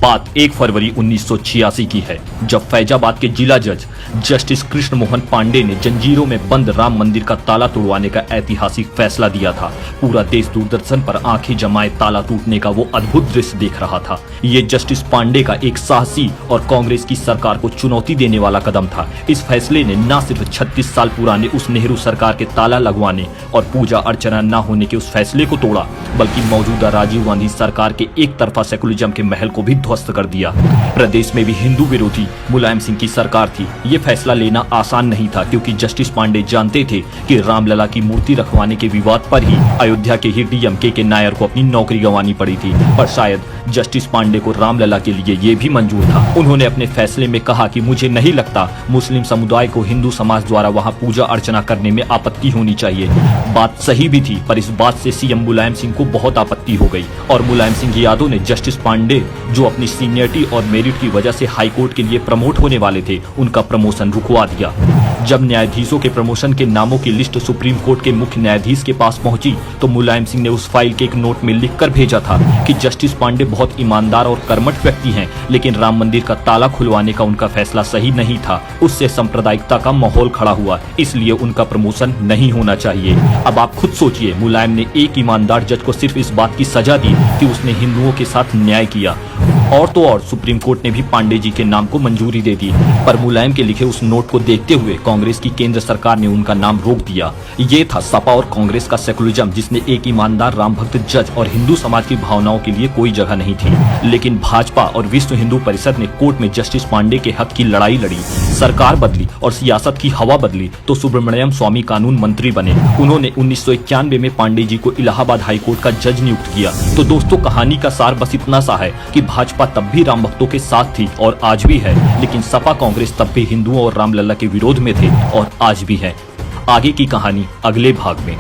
बात 1 फरवरी 1986 की है, जब फैजाबाद के जिला जज जस्टिस कृष्ण मोहन पांडे ने जंजीरों में बंद राम मंदिर का ताला तोड़वाने का ऐतिहासिक फैसला दिया था। पूरा देश दूरदर्शन पर आंखें जमाए ताला टूटने का वो अद्भुत दृश्य देख रहा था। ये जस्टिस पांडे का एक साहसी और कांग्रेस की सरकार को चुनौती देने वाला कदम था। इस फैसले ने न सिर्फ 36 साल पुराने उस नेहरू सरकार के ताला लगवाने और पूजा अर्चना न होने के उस फैसले को तोड़ा, बल्कि मौजूदा राजीव गांधी सरकार के एक तरफा सेकुलरिज्म के महल को भी ध्वस्त कर दिया। प्रदेश में भी हिंदू विरोधी मुलायम सिंह की सरकार थी। ये फैसला लेना आसान नहीं था, क्योंकि जस्टिस पांडे जानते थे कि रामलला की मूर्ति रखवाने के विवाद पर ही अयोध्या के ही डीएमके के नायर को अपनी नौकरी गंवानी पड़ी थी। पर शायद जस्टिस पांडे को रामलला के लिए ये भी मंजूर था। उन्होंने अपने फैसले में कहा कि मुझे नहीं लगता मुस्लिम समुदाय को हिंदू समाज द्वारा वहां पूजा अर्चना करने में आपत्ति होनी चाहिए। बात सही भी थी, पर इस बात से सीएम मुलायम सिंह को बहुत आपत्ति हो गई और मुलायम सिंह यादव ने जस्टिस पांडे, जो अपनी सीनियरिटी और मेरिट की वजह से हाईकोर्ट के लिए प्रमोट होने वाले थे, उनका प्रमोशन रुकवा दिया। जब न्यायाधीशों के प्रमोशन के नामों की लिस्ट सुप्रीम कोर्ट के मुख्य न्यायाधीश के पास पहुंची, तो मुलायम सिंह ने उस फाइल के एक नोट में लिखकर भेजा था कि जस्टिस पांडे बहुत ईमानदार और कर्मठ व्यक्ति हैं, लेकिन राम मंदिर का ताला खुलवाने का उनका फैसला सही नहीं था। उससे सांप्रदायिकता का माहौल खड़ा हुआ, इसलिए उनका प्रमोशन नहीं होना चाहिए। अब आप खुद सोचिए, मुलायम ने एक ईमानदार जज को सिर्फ इस बात की सजा दी कि उसने हिंदुओं के साथ न्याय किया, और तो और सुप्रीम कोर्ट ने भी पांडे जी के नाम को मंजूरी दे दी। पर मुलायम के लिखे उस नोट को देखते हुए कांग्रेस की केंद्र सरकार ने उनका नाम रोक दिया। ये था सपा और कांग्रेस का सेकुलरिज्म, जिसने एक ईमानदार राम भक्त जज और हिंदू समाज की भावनाओं के लिए कोई जगह नहीं थी। लेकिन भाजपा और विश्व हिंदू परिषद ने कोर्ट में जस्टिस पांडे के हक की लड़ाई लड़ी। सरकार बदली और सियासत की हवा बदली तो सुब्रमण्यम स्वामी कानून मंत्री बने। उन्होंने 1991 में पांडे जी को इलाहाबाद हाईकोर्ट का जज नियुक्त किया। तो दोस्तों, कहानी का सार बस इतना सा है कि भाजपा तब भी राम भक्तों के साथ थी और आज भी है, लेकिन सपा कांग्रेस तब भी हिंदुओं और रामलला के विरोध में थे और आज भी है। आगे की कहानी अगले भाग में।